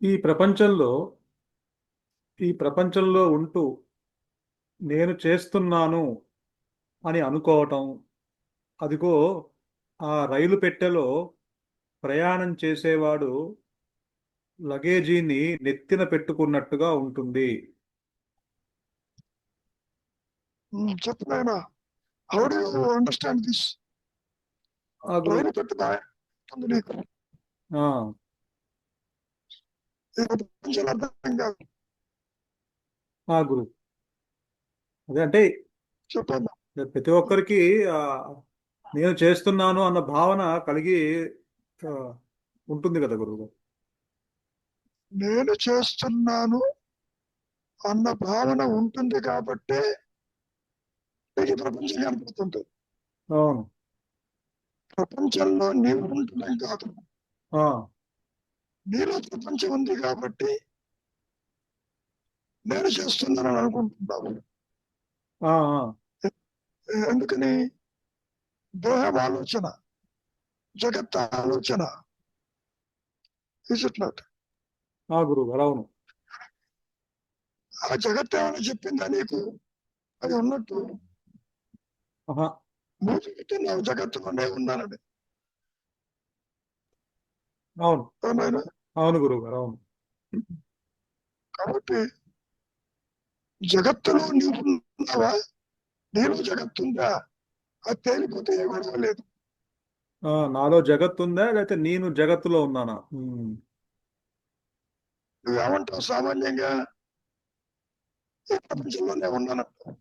ఈ ప్రపంచంలో ఈ ప్రపంచంలో ఉంటూ నేను చేస్తున్నాను అని అనుకోవటం, అదిగో ఆ రైలు పెట్టెలో ప్రయాణం చేసేవాడు లగేజీని నెత్తిన పెట్టుకున్నట్టుగా ఉంటుంది. చెప్పు నాయన. How do you understand this? ఆ గురు రైలు పెట్టు నీకు ఆ, ఈ ప్రపంచం అర్థం కాదు. ఆ గురు అదే అంటే చెప్పండి. ప్రతి ఒక్కరికి ఆ, నేను చేస్తున్నాను అన్న భావన కలిగి ఆ, ఉంటుంది కదా గురువు. నేను చేస్తున్నాను అన్న భావన ఉంటుంది కాబట్టి నీకు ఈ ప్రపంచం కనపడుతుంది. అవును. ప్రపంచంలో నీవు ఉంటున్నాం కాదు, ఆ, నీలో ప్రపంచం ఉంది కాబట్టి నేను చేస్తున్నానని అనుకుంటున్నావు. ఆ, ఆ, ఎందుకని? దేహం ఆలోచన, జగత్ ఆలోచన. Is it not? ఆ గురువు గారు అవును. ఆ జగత్ ఏమైనా చెప్పిందా నీకు అది ఉన్నట్టు? ఆహా, నువ్వు చెబుతున్నావు జగత్తులోనే ఉన్నానని. అవును. అవునాయన? అవును గురువు గారు అవును. కాబట్టి జగత్తులో నీవు ఉన్నావా, నీలో జగత్తుందా? అది తేలిపోతే ఏ గొడవ లేదు. నాలో జగత్తు ఉందా లేకపోతే నేను జగత్తులో ఉన్నానా? నువ్వేమంటావు సామాన్యంగా? ఈ ప్రపంచంలోనే ఉన్నానంటావు.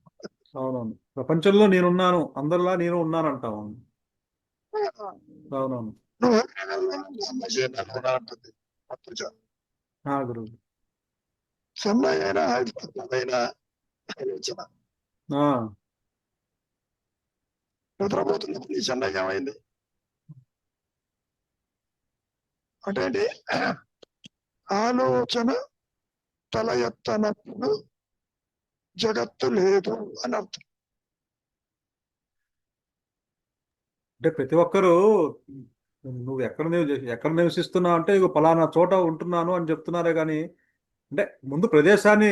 అవునవును, ప్రపంచంలో నేనున్నాను, అందరిలా నేను ఉన్నానంటావు. అవునవును. నువ్వు అమ్మాయి ఉన్నానంటుంది. గురువు. చెన్నై అయినా హైదరాబాద్ అయినా ఆలోచన. ఆ, నిద్రపోతున్నప్పుడు నీ చెన్నై ఏమైంది అంటే ఏంటి? ఆలోచన తల ఎత్తనప్పుడు జగత్తు లేదు అని అర్థం. అంటే ప్రతి ఒక్కరూ నువ్వు ఎక్కడ నివసిస్తున్నావు అంటే ఇగో పలానా చోట ఉంటున్నాను అని చెప్తున్నారే కానీ, అంటే ముందు ప్రదేశాన్ని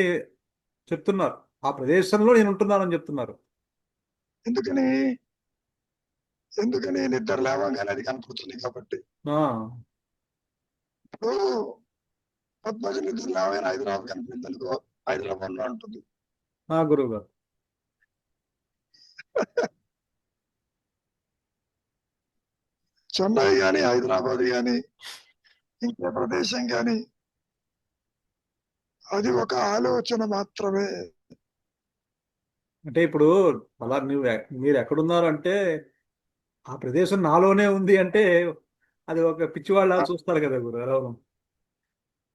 చెప్తున్నారు, ఆ ప్రదేశంలో నేను ఉంటున్నానని చెప్తున్నారు. ఎందుకని? ఎందుకని? నిద్ర లేవగానే అది కనపడుతుంది కాబట్టి. ఆ, ఇప్పుడు పద్మజ నిద్ర లేవగానే హైదరాబాద్ కనిపించింది అనుకో, హైదరాబాద్ లో ఉంటుంది. గురువు గారు. చెన్నై కానీ హైదరాబాద్ కానీ ఇంకో ప్రదేశం కానీ అది ఒక ఆలోచన మాత్రమే. అంటే ఇప్పుడు అలా మీరు ఎక్కడున్నారు అంటే ఆ ప్రదేశం నాలోనే ఉంది అంటే అది ఒక పిచ్చివాళ్ళ చూస్తారు కదా గురు. అవును.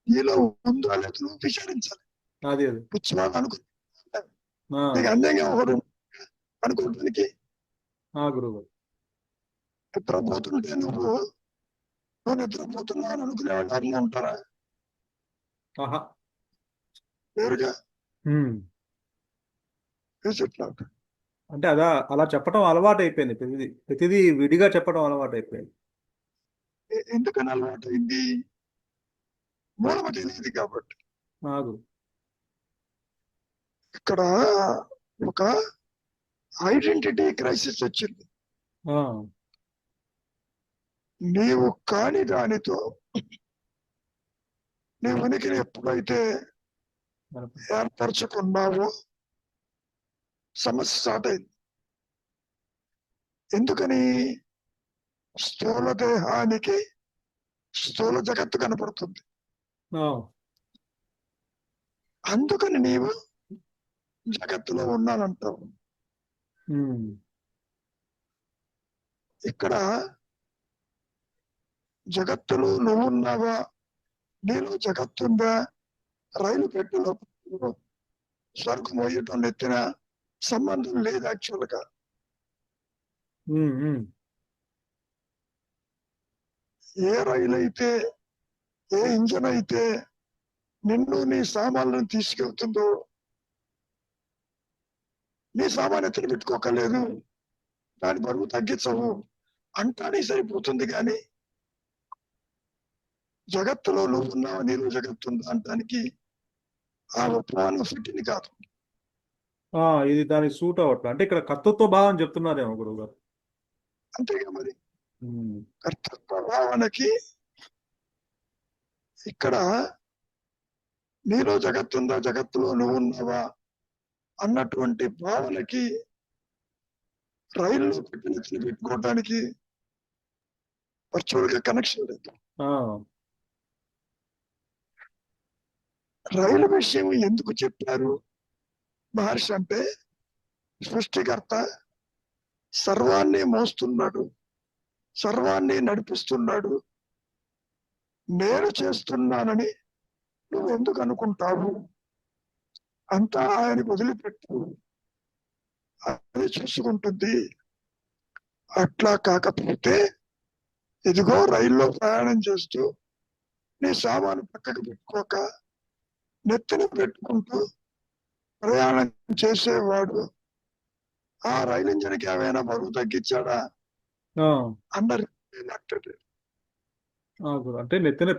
నీలో ఉందో లేదు నువ్వు విచారించాలి. అది అది. పిచ్చివాళ్ళు అనుకో, నీకు ఆ, అందంగా ఒకడు అనుకోవడానికి. గురువు గారు. నిద్రపోతుంటే నువ్వు నిద్రపోతున్నావు అని అనుకునేవాళ్ళు ఎవరన్నా ఉంటారా? ఆహా. వేరుగా ఉమ్. వేసేట్లాడు. అంటే అలా చెప్పడం అలవాటు అయిపోయింది, ప్రతిదీ విడిగా చెప్పడం అలవాటు అయిపోయింది. ఎందుకని అలవాటు అయింది? మూలమ తెలియదు కాబట్టి. గురు. ఇక్కడ ఒక ఐడెంటిటీ క్రైసిస్ వచ్చింది. ఆ, నీవు కాని దానితో నీ ఉనికిని ఎప్పుడైతే ఏర్పరచుకున్నావో సమస్య స్టార్ట్ అయింది. ఎందుకని? స్థూల దేహానికి స్థూల జగత్తు కనపడుతుంది. ఆ, అందుకని నీవు జగత్తులో ఉన్నానంటావు. ఉమ్. ఇక్కడ జగత్తులో నువ్వు ఉన్నావా, నీలో జగత్తుందా? రైలు పెట్టెలో సరుకు మోయటం నెత్తిన సంబంధం లేదు యాక్చువల్ గా. ఉమ్, ఉమ్. ఏ రైలు అయితే, ఏ ఇంజన్ అయితే నిన్ను నీ సామాన్లను తీసుకెళ్తుందో, నీ సామాన్ ఎత్తున పెట్టుకోకలేదు, దాని బరువు తగ్గించవు అంటానే సరిపోతుంది. కానీ జగత్తులో నువ్వు ఉన్నావు, నీలో జగత్తు ఉందా అనడానికి ఆ ఉపమానం ఫిట్టింది కాదు. ఇది దానికి సూట్ అవ్వట్లేదు. అంటే ఇక్కడ కర్తృత్వ భావం చెప్తున్నారేమో గురువు గారు. అంతేగా మరి. ఉమ్, కర్తృత్వ భావనకి ఇక్కడ నీలో జగత్తుందా, జగత్తులో నువ్వు ఉన్నావా అన్నటువంటి భావనకి రైల్లో పెట్టిన పెట్టుకోవడానికి వర్చువల్ గా కనెక్షన్ లేదు. ఆ, రైలు విషయం ఎందుకు చెప్పారు మహర్షి అంటే, సృష్టికర్త సర్వాన్ని మోస్తున్నాడు, సర్వాన్ని నడిపిస్తున్నాడు, నేను చేస్తున్నానని నువ్వు ఎందుకు అనుకుంటావు, అంతా ఆయనకు వదిలిపెట్టు, అది చూసుకుంటుంది. అట్లా కాకపోతే ఇదిగో రైల్లో ప్రయాణం చేస్తూ నీ సామాను పక్కకు పెట్టుకోక నెత్తిన పెట్టుకుంటూ ప్రయాణం చేసేవాడు ఆ రైలు ఇంజన్కి ఏమైనా బరువు తగ్గించాడా ఆ, అన్నారు. అంటే నెత్తిన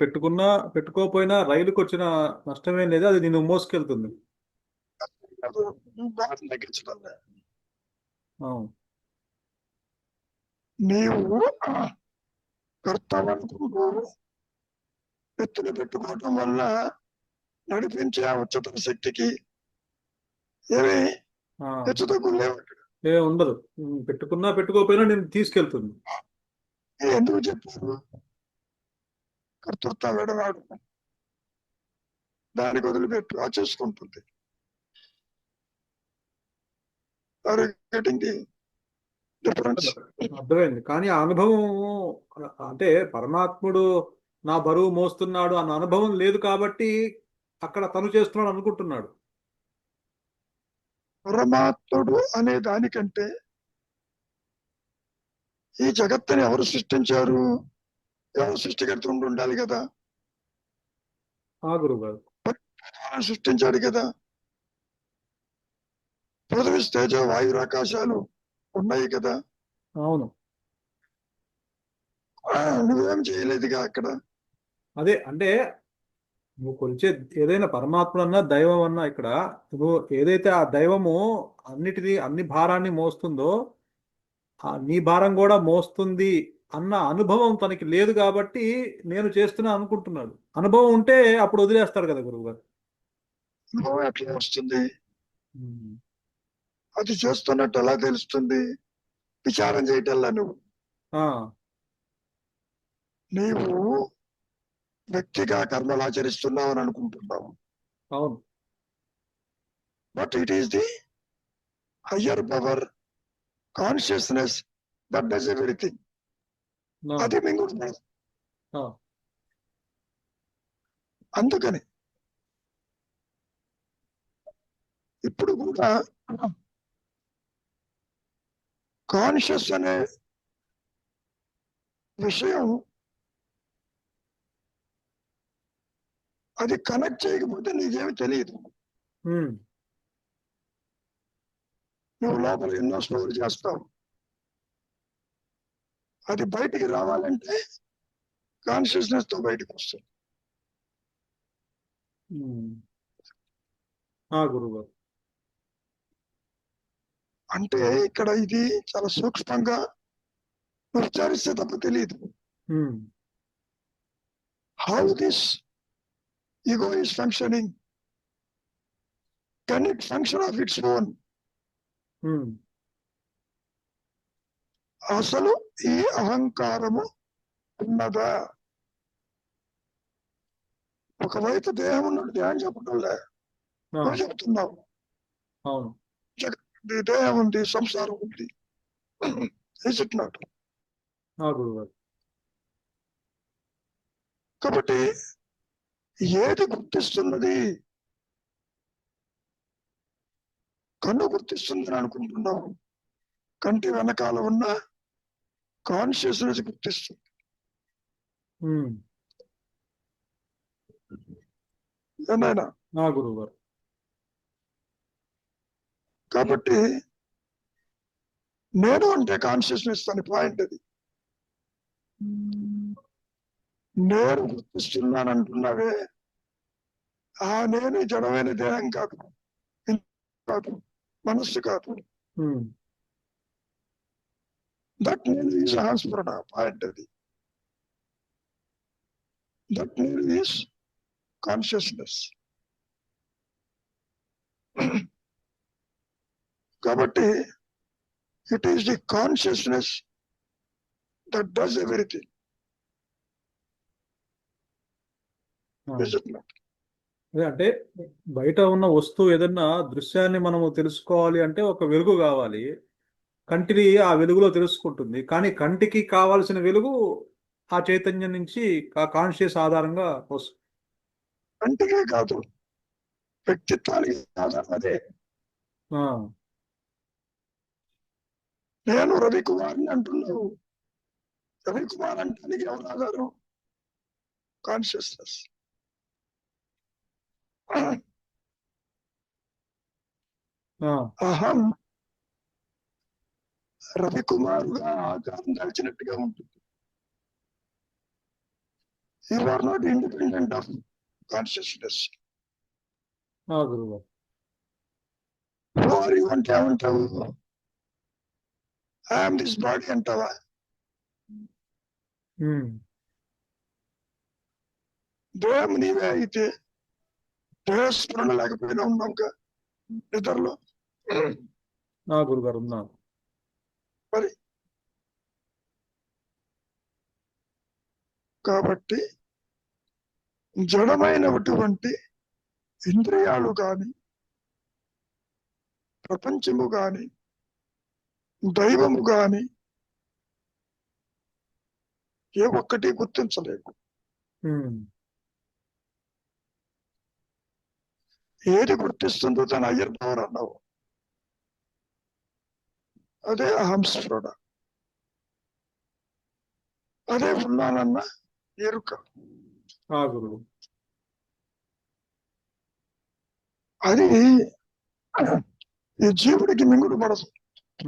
పెట్టుకోపోయినా రైలుకి వచ్చిన నష్టమేం లేదు, అది నిన్ను మోసుకెళ్తుంది. భారం తగ్గించడం లేదు. అవును. నీవు కర్తవనుకుంటూ ఎత్తున పెట్టుకోవటం వల్ల నడిపించే ఆ ఉच्चతర శక్తికి ఏమి ఆ, హెచ్చుతగ్గులు లేవు. ఉండదు. పెట్టుకోపోయినా నేను తీసుకెళ్తుంది. ఎందుకు చెప్పారు? కర్తృత్వ విడవాడు, దానికి వదిలిపెట్టు, ఆ చేసుకుంటుంది. డిఫరెన్స్ అర్థమైంది. కానీ ఆ అనుభవం, అంటే పరమాత్ముడు నా బరువు మోస్తున్నాడు అన్న అనుభవం లేదు కాబట్టి అక్కడ తను చేస్తున్నాడు అనుకుంటున్నాడు. పరమాత్ముడు అనే దానికంటే ఈ జగత్తుని ఎవరు సృష్టించారు? ఎవరు సృష్టికర్త ఉండాలి కదా, గురువు గారు సృష్టించాడు కదా. పృథివీ తేజ వాయురాకాశాలు ఉన్నాయి కదా. అవును. నువ్వేం చేయలేదుగా అక్కడ. అదే అంటే నువ్వు కొలిచే ఏదైనా పరమాత్మ అన్నా దైవం అన్నా, ఇక్కడ నువ్వు ఏదైతే ఆ దైవము అన్ని భారాన్ని మోస్తుందో నీ భారం కూడా మోస్తుంది అన్న అనుభవం తనకి లేదు కాబట్టి నేను చేస్తున్నా అనుకుంటున్నాడు. అనుభవం ఉంటే అప్పుడు వదిలేస్తాడు కదా గురువు గారు. అనుభవం ఎట్లా వస్తుంది? అది చేస్తున్నట్టు ఎలా తెలుస్తుంది? విచారం చేయటల్లా నీవు వ్యక్తిగా కర్మలు ఆచరిస్తున్నావు అని అనుకుంటున్నావు. అవును. But it is the higher power consciousness that does everything. అది మింగుతుంది. అందుకని ఇప్పుడు కూడా కాన్షియస్ అనే విషయం అది కనెక్ట్ చేయకపోతే నీకేమి తెలియదు. నువ్వు లోపల ఎన్నో స్టోర్ చేస్తావు, అది బయటికి రావాలంటే కాన్షియస్నెస్ తో బయటకు వస్తుంది. గురువు అంటే ఇక్కడ ఇది చాలా సూక్ష్మంగా విచారిస్తే తప్ప తెలియదు. How this ego is functioning, can it function of its own? అసలు ఈ అహంకారము ఉన్నదా? ఒకవైపు దేహం ఉన్నట్టు దేహం చెప్పటంలే, చెప్తున్నావు. దేహం ఉంది, సంసారం ఉంది, ఇట్ కాబట్టి ఏది గుర్తిస్తున్నది? కన్ను గుర్తిస్తుందని అనుకుంటున్నావు, కంటి వెనకాల ఉన్న కాన్షియస్నెస్ గుర్తిస్తుంది. గురువు గారు కాబట్టి నేను అంటే కాన్షియస్నెస్ అని పాయింట్. అది నేను గుర్తిస్తున్నాను అంటున్నావే, ఆ నేను జడమైన దేహం కాదు, కాదు, మనస్సు కాదు. ఉమ్, దట్ నేను ఈజ్ ఆస్ఫురణ పాయింట్. అది దట్ నేను ఈజ్ కాన్షియస్నెస్. కాబట్టి it is the consciousness that does everything. ఆ. Is it not? అదే అంటే బయట ఉన్న వస్తువు ఏదన్నా దృశ్యాన్ని మనము తెలుసుకోవాలి అంటే ఒక వెలుగు కావాలి. కంటిని ఆ వెలుగులో తెలుసుకుంటుంది, కానీ కంటికి కావాల్సిన వెలుగు ఆ చైతన్యం నుంచి ఆ కాన్షియస్ ఆధారంగా వస్తుంది. కంటికే కాదు, వ్యక్తిత్వానికి ఆధారం అదే. ఆ, నేను రవికుమార్ని అంటున్నావు. రవికుమార్ అంటానికి ఎవరు ఆధారం? కాన్షియస్నెస్. ఆ, అహం రవికుమారుగా ఆకారం దాల్చినట్టుగా ఉంటుంది. You are not independent of consciousness. ఆ గురువు. వారి అంటే ఏమంటావు? ఐఎమ్ దిస్ బాడీ అంటావా? ఉమ్, దేహం నీవే అయితే దేహస్మరణ లేకపోయినా ఉన్నావుగా నిద్రలో. ఆ గురుగారు ఉన్నాను. మరి కాబట్టి జడమైనటువంటి ఇంద్రియాలు గాని, ప్రపంచము గాని, దైవము గాని ఏ ఒక్కటి గుర్తించలేము. ఉమ్, ఏది గుర్తిస్తుందో తన హయ్యర్ పవర్ అన్నావు. అదే అహం స్ఫురణ, అదే ఉన్నానన్న ఎరుక. ఆ గురువు. అది ఈ జీవుడికి మింగుడు పడదు.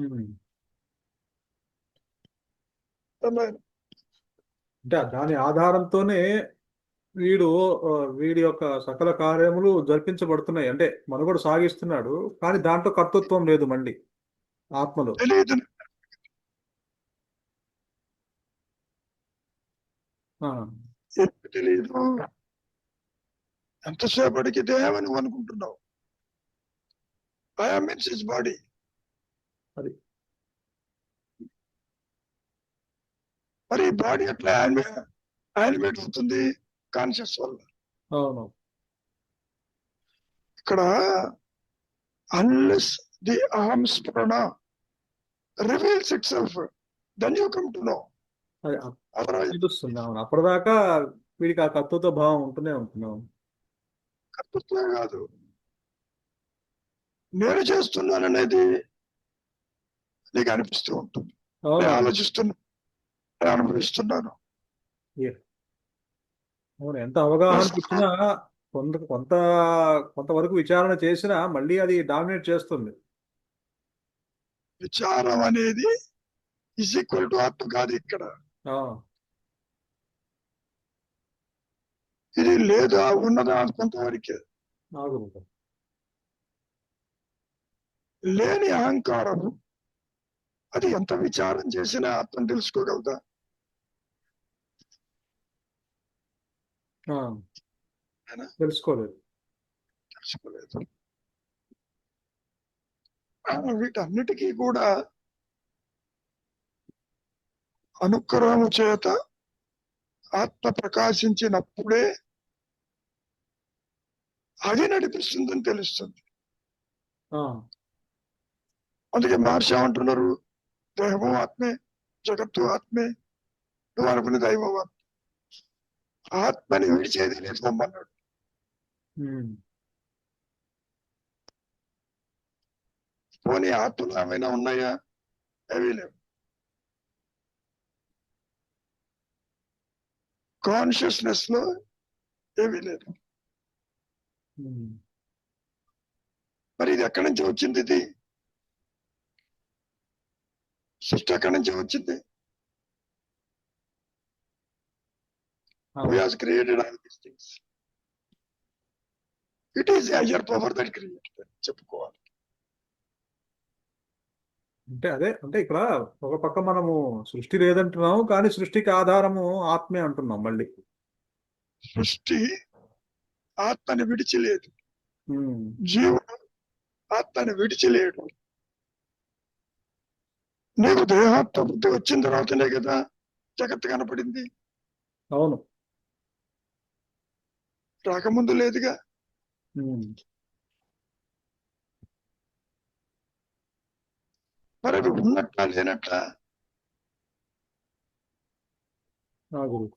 ఉమ్. అన్నాడు. అంటే దాని ఆధారంతోనే వీడు వీడి యొక్క సకల కార్యములు జరిపించబడుతున్నాయి, అంటే మనుగడ సాగిస్తున్నాడు. కానీ దాంట్లో కర్తృత్వం లేదు మళ్ళీ ఆత్మలో. తెలియదు. ఆ, ఎందుకు తెలియదు? ఎంతసేపటికి దేహం అని నువ్వు అనుకుంటున్నావు. I means his body. అది. మరి ఈ బాడీ ఎట్లా యానిమేట్ అవుతుంది? కాన్షియస్ వల్ల. అవును. ఇక్కడ అన్లెస్ ది అహం స్ఫురణ reveals itself, then you come to know. అది అదర్వైజ్ తెలుస్తుంది. అవును, అప్పటిదాకా వీడికి ఆ కర్తృత్వ భావం ఉంటూనే ఉంటున్నాం. కర్తృత్వమే కాదు, నేను చేస్తున్నాననేది నీకు అనిపిస్తూ ఉంటుంది. నేను అవును. ఆలోచిస్తున్నా, నేను అనుభవిస్తున్నాను. అవును, ఎంత అవగాహనకి ఇచ్చినా కొంత కొంత కొంతవరకు విచారణ చేసినా మళ్ళీ అది డామినేట్ చేస్తుంది. విచారం అనేది ఈజ్ ఈక్వల్ టు ఆత్మ కాదు ఇక్కడ. ఆ, ఇది లేదా ఉన్నదా కొంతవరకే. ఆగు. లేని అహంకారము అది ఎంత విచారం చేసినా ఆత్మను తెలుసుకోగలదా? ఆ, తెలుసుకోలేదు. తెలుసుకోలేదు. వీటన్నిటికీ కూడా అనుగ్రహము చేత ఆత్మ ప్రకాశించినప్పుడే అది నడిపిస్తుందని తెలుస్తుంది. ఆ, అందుకే మహర్షి ఏమంటున్నారు? దేహము ఆత్మే, జగత్తు ఆత్మే, నువ్వు అనుకునే దైవం ఆత్మ. ఆత్మని విడిచేది లేదు అన్నాడు. ఉమ్, పోనీ ఆత్మలు ఏమైనా ఉన్నాయా? అవి లేవు. కాన్షియస్నెస్ లో ఏమీ లేదు. ఉమ్. మరి ఇది ఎక్కడి నుంచి వచ్చింది? ఇది సృష్టి ఎక్కడి నుంచి వచ్చింది? Who has created all these things? It is a higher power that created them. చెప్పుకోవాలి. అంటే అదే అంటే ఇక్కడ ఒక పక్క మనము సృష్టి లేదంటున్నాము, కానీ సృష్టికి ఆధారము ఆత్మే అంటున్నాం మళ్ళీ. సృష్టి ఆత్మని విడిచిలేదు, ఉమ్, జీవుడు ఆత్మని విడిచిలేడు. నీకు దేహాత్మ బుద్ధి వచ్చిన తర్వాతనే కదా జగత్తు కనపడింది, అవును. రాకముందు లేదుగా. ఉమ్, మరి అది ఉన్నట్లా లేనట్లా ఆ గురు.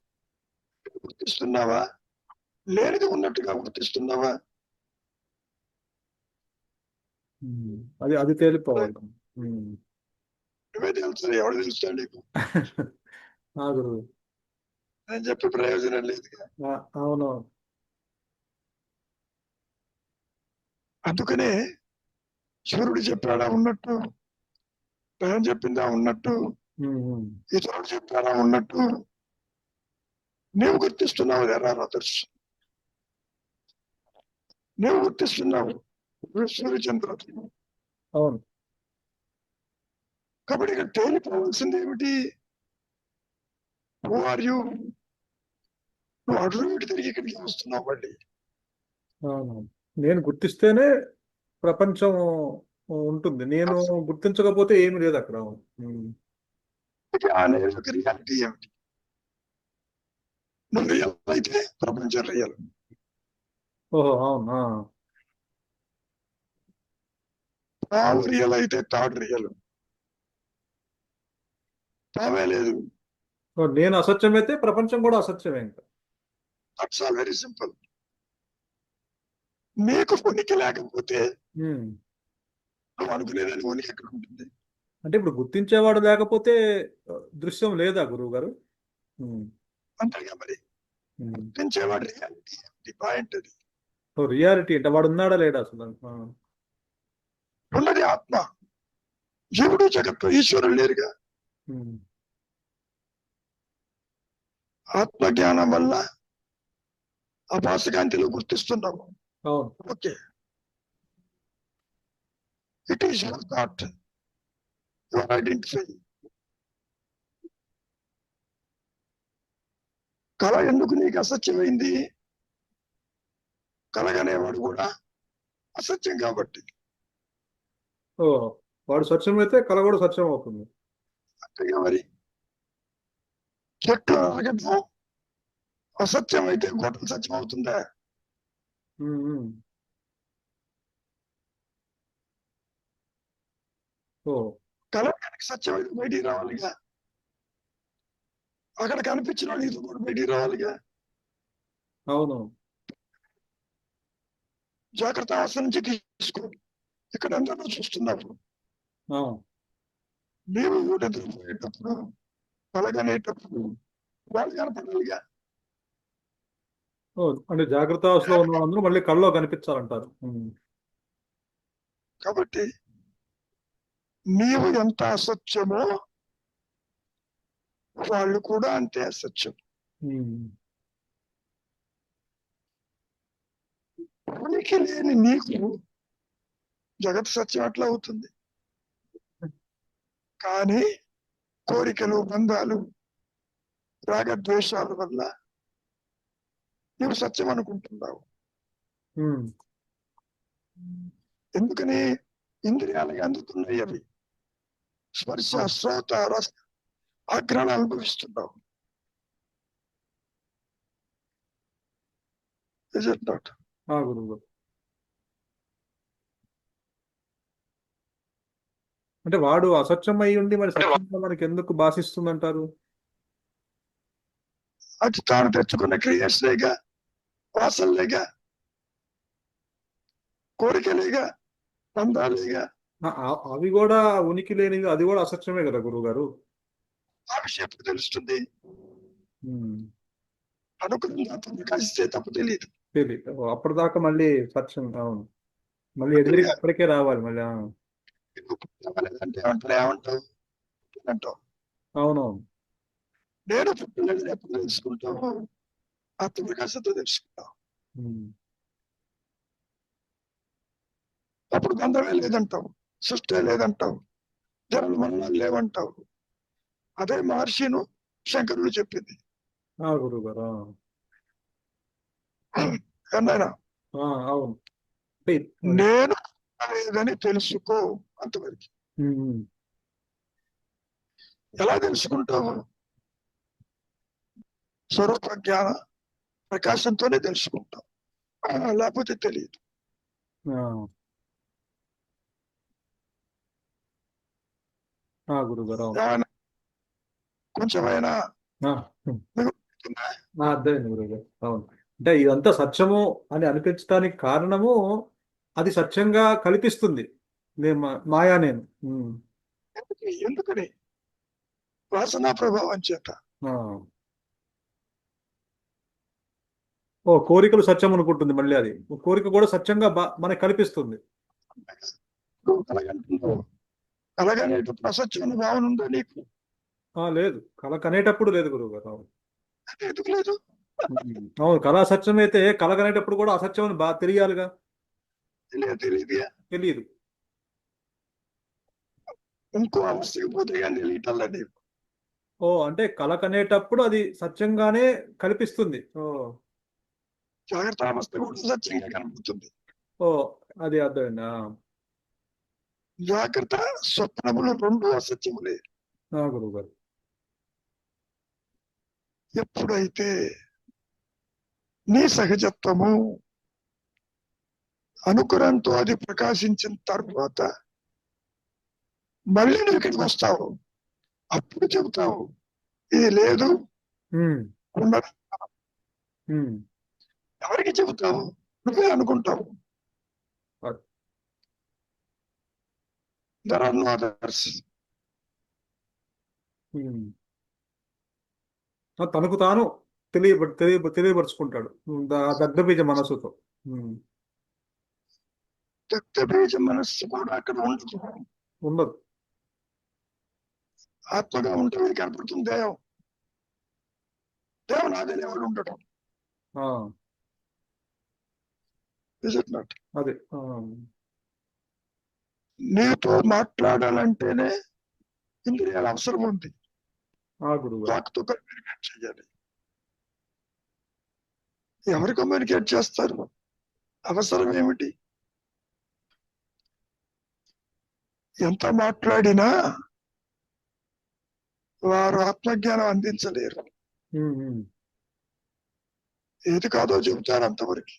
గుర్తిస్తున్నావా? లేనిది ఉన్నట్టుగా గుర్తిస్తున్నావా? అది అది తేలిపోవాలి. ఉమ్. నువ్వే తెలుసు, ఎవడు తెలుస్తాడు నీకు? ఆ గురు. అని చెప్పి ప్రయోజనం లేదుగా. అవును. అందుకనే సూర్యుడు చెప్పాడా ఉన్నట్టు, దయం చెప్పిందా ఉన్నట్టు, ఉమ్, ఇతరుడు చెప్పాడా ఉన్నట్టు, నీవు గుర్తిస్తున్నావు ఎరా అదర్స్, నీవు గుర్తిస్తున్నావు సూర్యచంద్రుడు. అవును. కాబట్టి ఇక్కడ తేలిపోవాల్సింది ఏమిటి? Who are you? నువ్వు అటు ఇటు తిరిగి ఇక్కడికి వస్తున్నావు మళ్ళీ. అవును. నేను గుర్తిస్తేనే ప్రపంచం ఉంటుంది, నేను గుర్తించకపోతే ఏమి లేదు అక్కడ. ఉమ్. ఆ యొక్క రియాలిటీ ఏమిటి? నువ్వు రియల్ అయితే ప్రపంచం రియల్. ఓహో, అవును. తావు రియల్ అయితే తాడు రియల్. తావే లేదు. నేను అసత్యమైతే ప్రపంచం కూడా అసత్యమే ఇంకా. That's all very simple. నీకు ఉనికి లేకపోతే ఉమ్. నువ్వు అనుకునేదాన్ని ఉనికి ఎక్కడ ఉంటుంది? అంటే ఇప్పుడు గుర్తించేవాడు లేకపోతే దృశ్యం లేదా గురువు గారు? అంతేగా మరి. గుర్తించేవాడు రియాలిటీ పాయింట్. అది రియాలిటీ అంటే వాడు ఉన్నాడా లేడా అసలు? ఉన్నది ఆత్మ. జీవుడు జగత్తు ఈశ్వరుడు లేరుగా. ఆత్మ జ్ఞానం వల్ల అపాసకాంతిలో గుర్తిస్తున్నాము. Okay, it is your thought, your identify. కళ ఎందుకు నీకు అసత్యమైంది? కలగనేవాడు కూడా అసత్యం కాబట్టి. వాడు సత్యం అయితే కళ కూడా సత్యం అవుతుంది. అంతేగా మరి. చెట్లు ఆగటం అసత్యం అయితే గొడవ సత్యం అవుతుందా? కలవడానికి సత్యం అయితే బయటికి రావాలిగా. అక్కడ కనిపించిన వాళ్ళు ఇది కూడా బయటికి రావాలిగా. అవును. జాగ్రత్త అవసరం నుంచి తీసుకో. ఇక్కడ అందరూ చూస్తున్నప్పుడు నీవు నిద్రపోయేటప్పుడు కలగనేటప్పుడు వాళ్ళు కనపడాలిగా. అంటే జాగ్రత్త అవస్థలో ఉన్న వాళ్ళందరూ మళ్ళీ కళ్ళలో కనిపించాలంటారు. కాబట్టి నీవు ఎంత అసత్యమో వాళ్ళు కూడా అంతే అసత్యం. ఉనికి లేని నీకు జగత్ సత్యం అట్లా అవుతుంది. కానీ కోరికలు, బంధాలు, రాగద్వేషాల వల్ల నువ్వు సత్యం అనుకుంటున్నావు. ఎందుకని? ఇంద్రియాలకి అందుతున్నాయి అవి. స్పర్శ, శ్రోత, రస, ఆగ్రహణ అనుభవిస్తున్నావు. Is it not? అంటే వాడు అసత్యం అయి ఉండి మరి సత్యంగా మనకి ఎందుకు భాషిస్తుందంటారు? అది తాను తెచ్చుకున్న క్రియేషన్లేగా, వాసనలేగా, కోరికలేగా, బంధాలేగా. అవి కూడా ఉనికి లేనివి, అది కూడా అసత్యమే కదా గురువు గారు. ఆ విషయం ఎప్పుడు తెలుస్తుంది? అనుకున్న కలిస్తే తప్పు తెలియదు. అప్పటిదాకా మళ్ళీ సత్యం. అవును, మళ్ళీ ఎదురుగా అక్కడికే రావాలి మళ్ళీ. అంటే ఏమంటావు? అంటావు. అవునవును. నేను పుట్టలేదు ఎప్పుడు తెలుసుకుంటావు? ఆత్మప్రకాశంతో తెలుసుకుంటావు. ఉమ్. అప్పుడు బంధమే లేదంటావు, సృష్టి లేదంటావు, జన్మ మరణాలు లేవంటావు. అదే మహర్షిను శంకరులు చెప్పింది. గురువు గారు. అన్నాయన అవును. అంటే నేను లేదని తెలుసుకో అంతవరకు. ఉమ్. ఎలా తెలుసుకుంటావు? స్వరూప జ్ఞాన ప్రకాశంతోనే తెలుసుకుంటాం, లేకపోతే తెలియదు. గురువు గారు. ఏమైనా కొంచెమైనా అర్థమైంది గురువు గారు. అవును. అంటే ఇదంతా సత్యము అని అనిపించడానికి కారణము అది సత్యంగా కల్పిస్తుంది. మాయా నేను. ఎందుకని? వాసనా ప్రభావం చేత. కోరికలు సత్యం అనుకుంటుంది మళ్ళీ. అది కోరిక కూడా సత్యంగా మనకి కల్పిస్తుంది. కలగనేటప్పుడు అసత్యమైన భావన ఉందా నీకు? లేదు, కళ కనేటప్పుడు లేదు గురువు గారు. ఎందుకు లేదు? అవును, కళ సత్యం అయితే కళ కనేటప్పుడు కూడా అసత్యం అని బాగా తెలియాలిగా. తెలియదు. ఇంకో అవస్థకి పోతే కానీ తెలియటల్లా నీకు. అంటే కళ కనేటప్పుడు అది సత్యంగానే కల్పిస్తుంది. జాగ్రత్త అవస్థ కూడా సత్యంగా కనబడుతుంది. అది అర్థమైందా? జాగ్రత్త స్వప్నములు రెండు అసత్యములే. గురువు గారు. ఎప్పుడైతే నీ సహజత్వము అనుకూలంతో అది ప్రకాశించిన తర్వాత మళ్ళీ నువ్వు ఇక్కడికి వస్తావు, అప్పుడు చెబుతావు ఇది లేదు ఉండదు. ఎవరికి చెబుతావు? నువ్వే అనుకుంటావు. There are no others. తనకు తాను తెలియపరుచుకుంటాడు దగ్ధబీజ మనసుతో. దగ్ధబీజ మనస్సు కూడా అక్కడ ఉండదు. ఆత్మగా ఉంటుంది కనపడుతుంది దేవం. దేవం నాదేనే వాళ్ళు ఉండటం. అదే నీతో మాట్లాడాలంటేనే ఇంద్రియాల అవసరం ఉంది. వాక్తో కమ్యూనికేట్ చేయాలి. ఎవరు కమ్యూనికేట్ చేస్తారు? అవసరం ఏమిటి? ఎంత మాట్లాడినా వారు ఆత్మజ్ఞానం అందించలేరు. ఏది కాదో చెబుతారు అంతవరకు.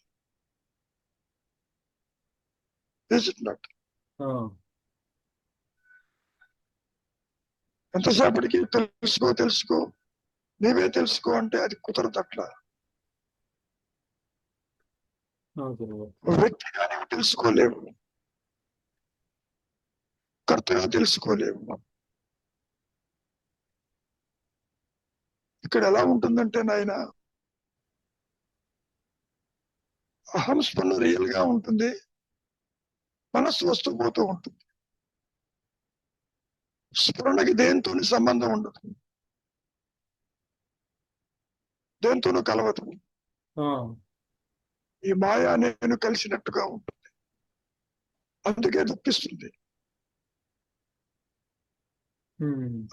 ఎంతసేపటికి తెలుసుకో నీవే తెలుసుకో అంటే అది కుదరదు. అట్లా వ్యక్తిగా నీవు తెలుసుకోలేవు, కర్తగా తెలుసుకోలేవు. ఇక్కడ ఎలా ఉంటుందంటే నాయన, అహం స్పందన రియల్ గా ఉంటుంది, మనస్సు వస్తూ పోతూ ఉంటుంది. స్ఫురణకి దేంతో సంబంధం ఉండదు, దేంతోనూ కలవదు. ఈ మాయా నేను కలిసినట్టుగా ఉంటుంది, అందుకే దుఃఖిస్తుంది,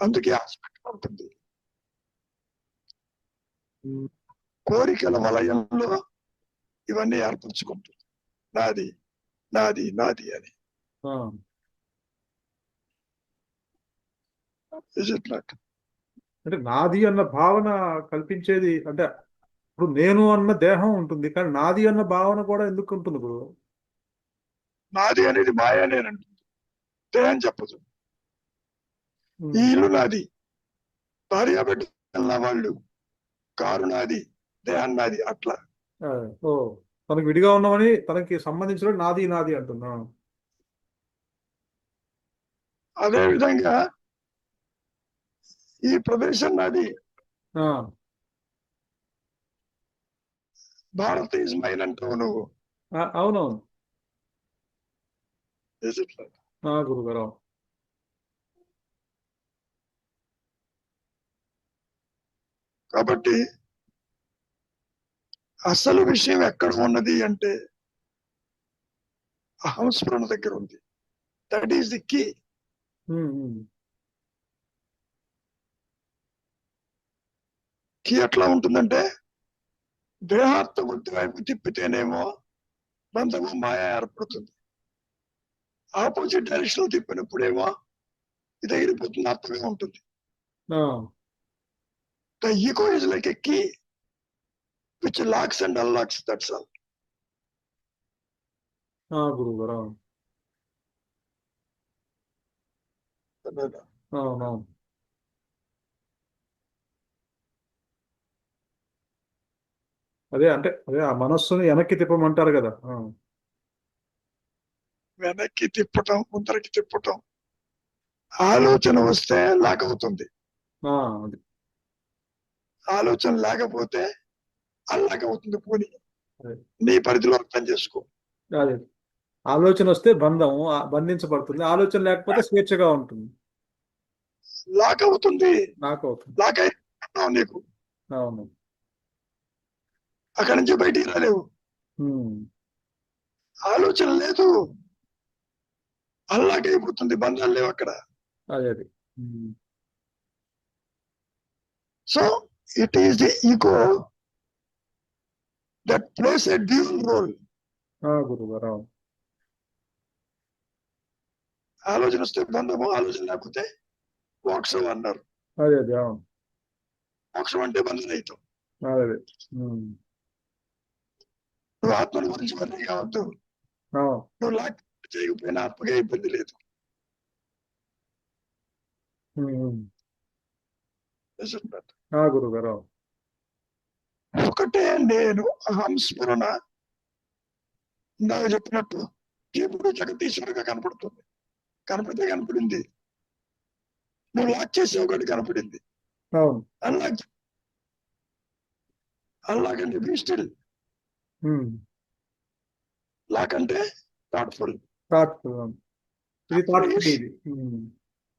అందుకే ఆస్పెక్ట్ ఉంటుంది. కోరికల వలయంలో ఇవన్నీ ఏర్పరచుకుంటుంది, నాది నాది నాది అని. అంటే నాది అన్న భావన కల్పించేది అంటే ఇప్పుడు నేను అన్న దేహం ఉంటుంది, కానీ నాది అన్న భావన కూడా ఎందుకు ఉంటుంది గురు? నాది అనేది మాయా నేనంటుంది, దేహం చెప్పదు. ఈ ఇల్లు నాది, భార్య బిడ్డల వాళ్ళు, కారు నాది, దేహం నాది. అట్లా తనకు విడిగా ఉన్నామని తనకి సంబంధించిన నాది నాది అంటున్నా. అదే విధంగా ఈ ప్రదేశం నాది, భారత్ ఈజ్ మైన్ అంటావు నువ్వు. అవునవును గురుగారు. కాబట్టి అసలు విషయం ఎక్కడ ఉన్నది అంటే అహంస్ఫురణ దగ్గర ఉంది. That is the key. Key ఎట్లా ఉంటుందంటే దేహాత్మ వృత్తి వైపు తిప్పితేనేమో బంధము మాయ ఏర్పడుతుంది. ఆపోజిట్ డైరెక్షన్ లో తిప్పినప్పుడేమో ఇది ఎగిరిపోతుంది, ఆత్మగా ఉంటుంది. The ego is like a key which locks and unlocks, that's all. గురువు గారు. అవునవును. అదే అంటే అదే ఆ మనస్సుని వెనక్కి తిప్పమంటారు కదా. వెనక్కి తిప్పటం, ముందరికి తిప్పటం. ఆలోచన వస్తే లాక్ అవుతుంది, అది ఆలోచన లేకపోతే అల్లాక్ అవుతుంది. పోనీ అదే నీ పరిధిలో అర్థం చేసుకో. అదే ఆలోచన వస్తే బంధం బంధించబడుతుంది, ఆలోచన లేకపోతే స్వేచ్ఛగా ఉంటుంది, లాక్ అవుతుంది. నాకు అవుతుంది. లాక్ అయిపోతున్నావు నీకు, అవును. అక్కడి నుంచి బయటికి రాలేవు. ఆలోచన లేదు, అల్లాక్ అయిపోతుంది, బంధాలు లేవు అక్కడ. అదే అది. So it is the ego that place a dual role. గురువు గారు. ఆలోచన వస్తే బంధము, ఆలోచన లేకపోతే మోక్షం అన్నారు. అదే అదే. అవును. మోక్షం అంటే బంధరహితం. అదే అదే. నువ్వు ఆత్మల గురించి వర్రీ కావద్దు. నువ్వు లాక్ చేయకపోయినా ఆత్మగా ఇబ్బంది లేదు. గురువు గారు. ఒకటే నేను అహంస్ఫురణ. ఇందాక చెప్పినట్టు ఎప్పుడు జగదీశ్వరుగా కనపడుతుంది, కనపడితే కనపడింది. నువ్వు లాక్ చేసే ఒకటి కనపడింది. అవును. అన్లాక్ అన్లాక్ అంటే బీ స్టిల్. లాక్ అంటే థాట్ఫుల్. థాట్ఫుల్. ఇది థాట్ఫుల్. ఇది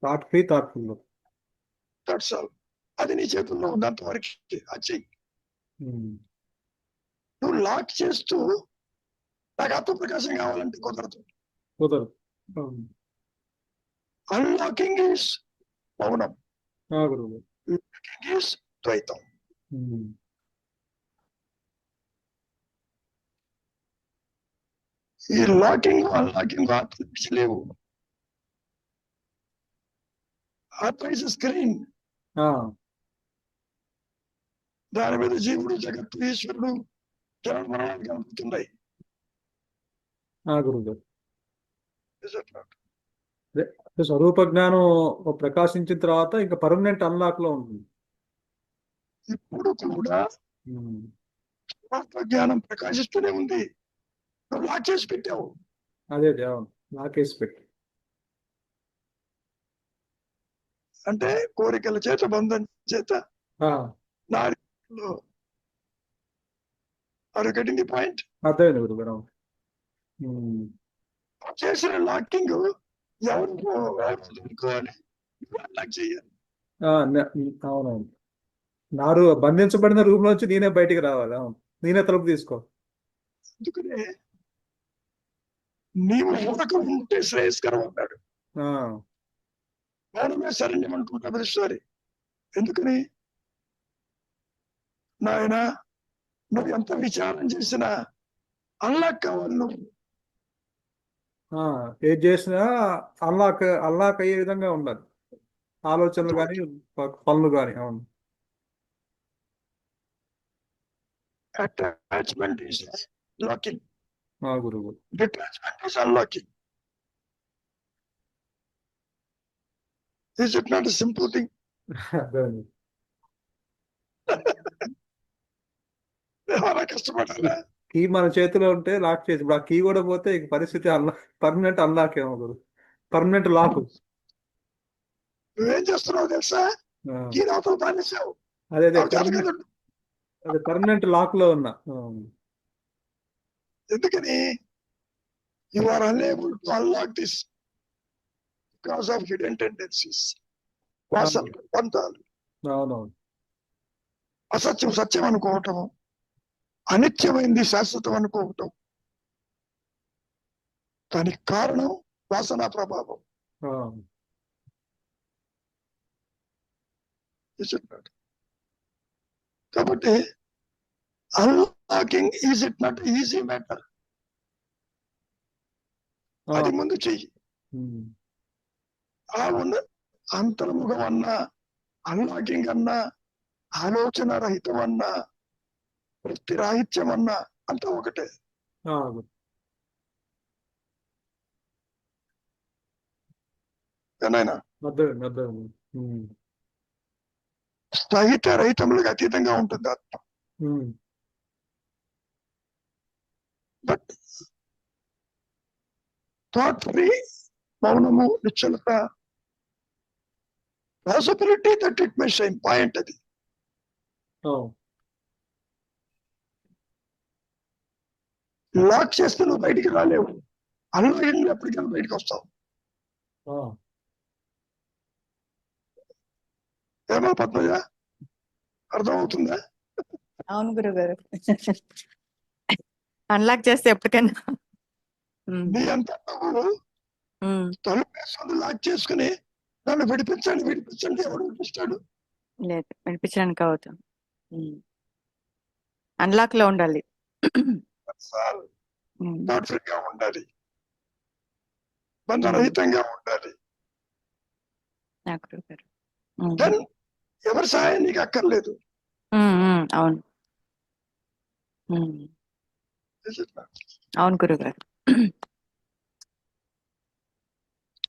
thought free, thoughtful. That's all. అది నీ చేతుల్లో ఉన్నంత వరకు అది చెయ్యి. నువ్వు లాక్ చేస్తూ నాకు ఆత్మప్రకాశం కావాలంటే కుదరదు. అన్లాకింగ్ ఈస్ మౌనం, లాకింగ్ ఈస్ ద్వైతం. ఈ లాకింగ్ అన్లాకింగ్ ఆత్మ లేవు. ఆత్మ ఇస్ స్క్రీన్. దాని మీద జీవుడు, జగత్తు, ఈశ్వరుడు, జనం మరణాలు కనపడుతున్నాయి. గురువు గారు. స్వరూప జ్ఞానం ప్రకాశించిన తర్వాత ఇంకా పర్మనెంట్ అన్లాక్ లో ఉంటుంది. ఇప్పుడు కూడా ఆత్మజ్ఞానం ప్రకాశిస్తూనే ఉంది. నువ్వు లాక్ చేసి పెట్టావు. అదే అవును, లాకేసి పెట్టి. అంటే కోరికల చేత, బంధం చేత. అరగటింది పాయింట్. అర్థమైంది గురువు గారు. చేసిన లాకింగ్ ఎవరు అనుకోవాలి, లాక్ చేయాలి. అవునవును. బంధించబడిన రూమ్ నుంచి నేనే బయటికి రావాలి. అవును, నేనే తలుపు తీసుకో. అందుకనే నీవు ఊరక ఉంటే శ్రేయస్కరం అన్నాడు. మౌనమే శరణ్యం అంటున్నా ప్రతిసారి. ఎందుకని నాయన, నువ్వు ఎంత విచారం చేసినా అల్లాక్ కావాలి. నువ్వు ఏది చేసినా అల్లాక్ అయ్యే విధంగా ఉండాలి, ఆలోచనలు కానీ పనులు కానీ. అవును. అటాచ్మెంట్ ఈస్ లాకింగ్, గురువు. Detachment is unlocking. Is it not a simple thing? చాలా కష్టపడాలా? కీ మన చేతిలో ఉంటే లాక్ చేసి, ఇప్పుడు ఆ కీ కూడా పోతే ఇక పరిస్థితి పర్మనెంట్ అన్లాక్ ఏమో గురు, పర్మనెంట్ లాక్. నువ్వేం చేస్తున్నావు తెలుసా? కీ రాతో పానేసావు. అదే పర్మనెంట్ లాక్ లో ఉన్నా. ఎందుకని? You are unable to unlock this because of hidden tendencies, వాసనలు, బంధాలు. అవునవును. అసత్యం సత్యం అనుకోవటము, అనిత్యమైంది శాశ్వతం అనుకోవటం. దానికి కారణం వాసనా ప్రభావం. ఆ, చెప్పాడు. కాబట్టి unlocking is it not easy matter. ఆ, అది ముందు చెయ్యి. ఉమ్, ఆ ఉన్న అంతర్ముఖం అన్నా, అన్లాకింగ్ అన్నా, ఆలోచన రహితం అన్నా, వృత్తి రాహిత్యం అన్నా అంతా ఒకటే. ఆ, ఏనాయనా అర్థమైంది, అర్థమైంది. ఉమ్, స్థాయిత రహితములకు అతీతంగా ఉంటుంది ఆత్మ. ఉమ్, బట్ థాట్ ఫ్రీ, మౌనము, నిశ్చలత, possibility that it may shine, point అది. ఆ, లాక్ చేస్తే నువ్వు బయటికి రాలేవు. అన్లాకింగ్ ఎప్పటికైనా బయటకు వస్తావు. ఆ, ఏమో పద్మజ, అర్థమవుతుందా? అవును గురుగారు. అన్లాక్ చేస్తే ఎప్పటికైనా. నీ అంతా నువ్వు తలుపు వేసుకుని లాక్ చేసుకుని నన్ను విడిపించండి విడిపించండి, ఎవడు విడిపిస్తాడు? లేదు, వినిపించడానికి అవుతుంది. అన్లాక్ లో ఉండాలి. థాట్ ఫ్రీగా ఉండాలి, బంధరహితంగా ఉండాలి. నా గురుగారు. దెన్ ఎవరి సహాయం నీకు అక్కర్లేదు. అవును. అవును గురుగారు.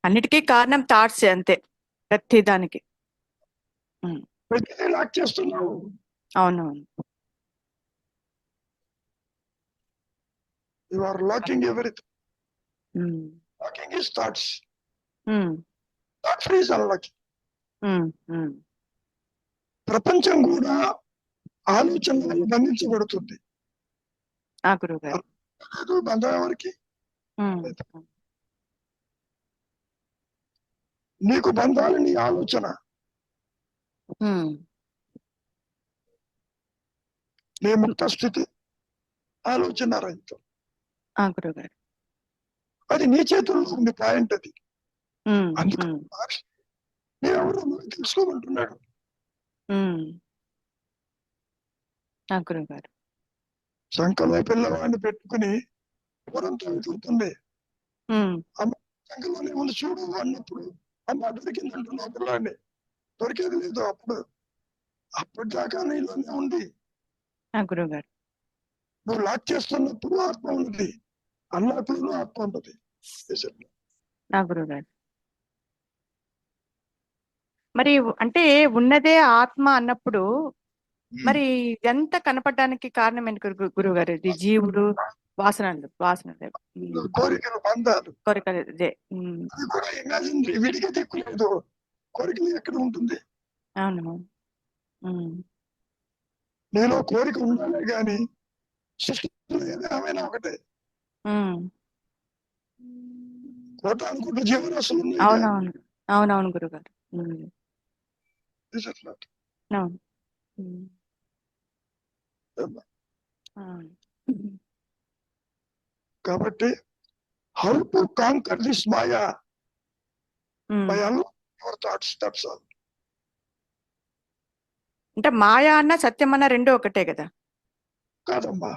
అన్నిటికీ కారణం థాట్స్ అంతే, ప్రతి దానికి. ప్రతిదీ లాక్ చేస్తున్నావు. అవునవును. You are locking everything. Locking is thoughts. Thought free is unlocking. ప్రపంచం కూడా ఆలోచనలు బంధించబడుతుంది. ఆ గురుగారు. లేదు బంధం ఎవరికి? నీకు బంధాలు నీ ఆలోచన. నీ ముక్త స్థితి ఆలోచన రహితం. ఆ గురుగారు. అది నీ చేతుల్లో ఉంది, పాయింట్ అది. అందుకు నేనెవరో తెలుసుకోమంటున్నాడు. ఆ గురుగారు. శంకలో పిల్లవాడిని పెట్టుకుని పొరంతో వెతుకుతుంది. అమ్మ శంకలోనే ఉంది చూడు అన్నప్పుడు అమ్మ దొరికింది అంటున్నావు పిల్లాడిని. దొరికేది లేదు. అప్పటిదాకా నీలోనే ఉంది. ఆ గురుగారు. నువ్వు లాక్ చేస్తున్నప్పుడు ఆత్మ ఉన్నది, అన్నాకులను ఆత్మ ఉన్నది. నా గురుగారు. మరి అంటే ఉన్నదే ఆత్మ అన్నప్పుడు మరి ఎంత కనపడడానికి కారణం ఏంటి గురుగారు? ఇది జీవుడు, వాసనలు కోరికలు, బంధాలు, కోరికలు. అది కూడా ఇమాజినరీ, వీడికి దిక్కులేదు. కోరికలు ఎక్కడ ఉంటుంది? అవును. నేను కోరిక ఉండాలి గాని సృష్టిలో ఏమైనా ఒకటే. కోటానుకుంటే జీవరాశులు ఉన్నాయి. అవునవును, అవునవును గురుగారు. అవును. కాబట్టి how to conquer this Maya by unlocking your thoughts, that's all. అంటే మాయా అన్న సత్యం అన్న రెండు ఒకటే కదా? కాదమ్మా,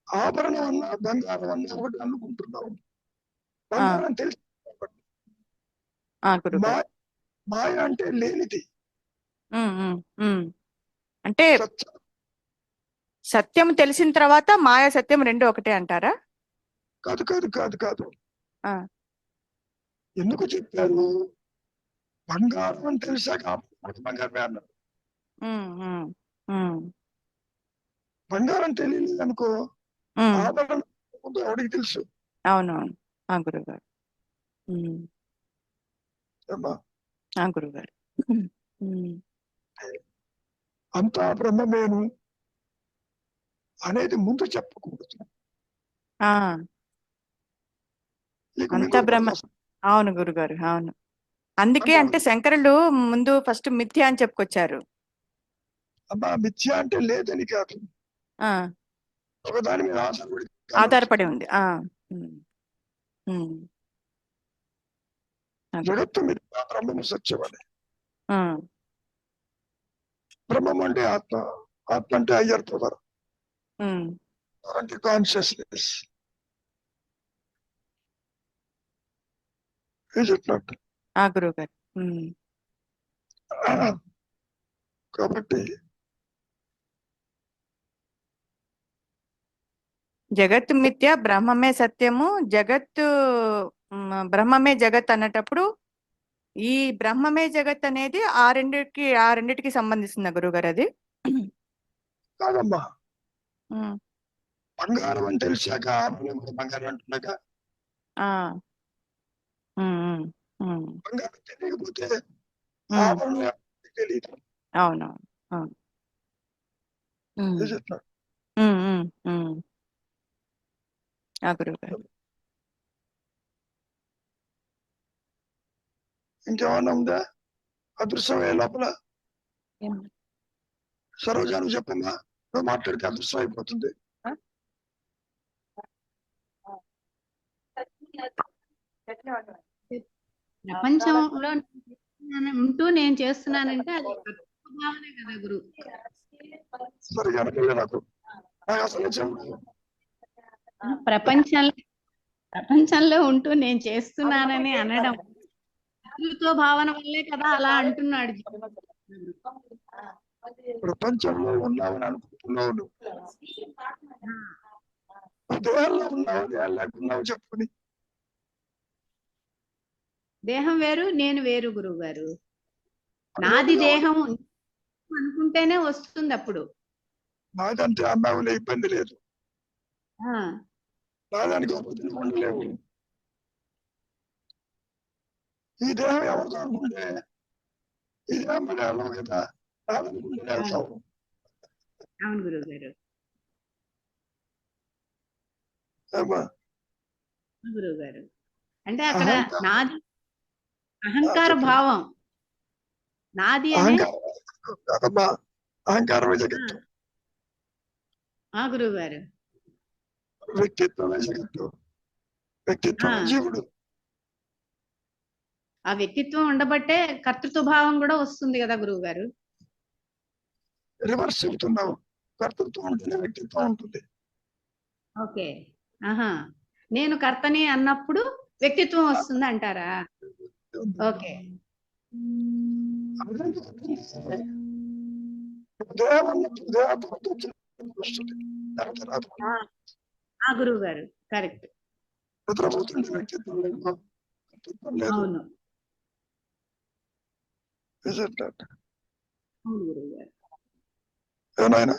ఆభరణం అన్నా బంగారం అన్నా ఒకటి అనుకుంటున్నావు. బంగారం తెలిసి మాయ అంటే లేనిది. అంటే సత్యం తెలిసిన తర్వాత మాయా సత్యం రెండు ఒకటే అంటారా? కాదు కాదు కాదు కాదు. ఎందుకు చెప్పారు? బంగారం అని తెలిసాక బంగారమే అన్నారు. బంగారం తెలియలేదు అనుకో, ఆభరణం ఎవరికి తెలుసు? అవునవును. ఆ గురుగారు. ఆ గురుగారు. అంతా బ్రహ్మమేను అనేది ముందు చెప్పకూడదు. అంతా బ్రహ్మ. అవును గురుగారు, అవును. అందుకే అంటే శంకరులు ముందు ఫస్ట్ మిథ్య అని చెప్పుకొచ్చారు. అమ్మా మిథ్య అంటే లేదని కాదు, ఆ, ఒక దాని మీద ఆధారపడి ఉంది. ఆ, ఉమ్, ఉమ్, అదే. జగత్తు మీద బ్రహ్మము సత్యం అని. ఆ, బ్రహ్మం అంటే ఆత్మ, ఆత్మ అంటే హయ్యర్ పవర్, ఉమ్, అంటే కాన్షియస్నెస్. చెప్పినట్టు ఆ గురువు గారు. ఉమ్, కాబట్టి జగత్తు మిథ్య, బ్రహ్మమే సత్యము. జగత్తు బ్రహ్మమే జగత్ అన్నటప్పుడు ఈ బ్రహ్మమే జగత్ అనేది ఆ రెండిటికి సంబంధిస్తుంది గురువు గారు అది. కాదమ్మా, ఉమ్, బంగారం అని తెలిసాక ఆభరణం కూడా బంగారం అంటున్నాక, ఆ, ఉమ్, ఉమ్, ఉమ్, బంగారం తెలియకపోతే ఉమ్, ఆభరణం తెలియదు. అవునవును, అవును. ఉమ్, చెప్తున్నాడు. ఉమ్, ఉమ్, ఉమ్. ఆ గురువు గారు. ఇంకేమన్నా ఉందా అదృశ్యమయ్యే లోపల? సరోజాను చెప్పమ్మా, నువ్వు మాట్లాడితే అదృశ్యం అయిపోతుంది. ప్రపంచంలో ఉంటూ నేను చేస్తున్నానంటే అది భావనే కదా గురు. సరిగా అనగలే నాకు అసలు చెప్పు. ప్రపంచంలో ఉంటూ నేను చేస్తున్నానని అనడం కర్తృత్వ భావన వల్లే కదా అలా అంటున్నాడు. ప్రపంచంలో ఉన్నావని అనుకుంటున్నావు నువ్వు, దేహాల్లో ఉన్నావు, దేహాలు లేకున్నావు చెప్పుని. దేహం వేరు, నేను వేరు గురువు గారు. నాది దేహం అనుకుంటేనే వస్తుంది అప్పుడు. నాదంటే అన్నావులే, ఇబ్బంది లేదు. ఆ, నాదానికి ఉండలేవు. ఈ దేహం ఎవరితో అనుకుంటే ఈ దేహం మన వెళ్ళవు కదా, నాదనుకుంటే వెళ్తావు. అవును గురువు గారు. ఏమ్మా? గురువు గారు అంటే అక్కడ అహంకారం. నాది అహంకార భావం, నాది అనే. అహంకారం కాదమ్మా, అహంకారమే జగత్తు, ఆ గురువు గారు. వ్యక్తిత్వమే జగత్తు, వ్యక్తిత్వమే జీవుడు. ఆ వ్యక్తిత్వం ఉండబట్టే కర్తృత్వ భావం కూడా వస్తుంది కదా గురువు గారు. రివర్స్ చెబుతున్నావు, కర్తృత్వం ఉంటేనే వ్యక్తిత్వం ఉంటుంది. ఓకే, ఆహా, నేను కర్తని అన్నప్పుడు వ్యక్తిత్వం వస్తుంది అంటారా? ఓకే. ఆ గురువు గారు కరెక్ట్. నిద్రపోతుండే వ్యక్తిత్వం లేదు, కర్తృత్వం లేదు. అవును, Isn't it? అవును గురువు గారు. ఏనాయనా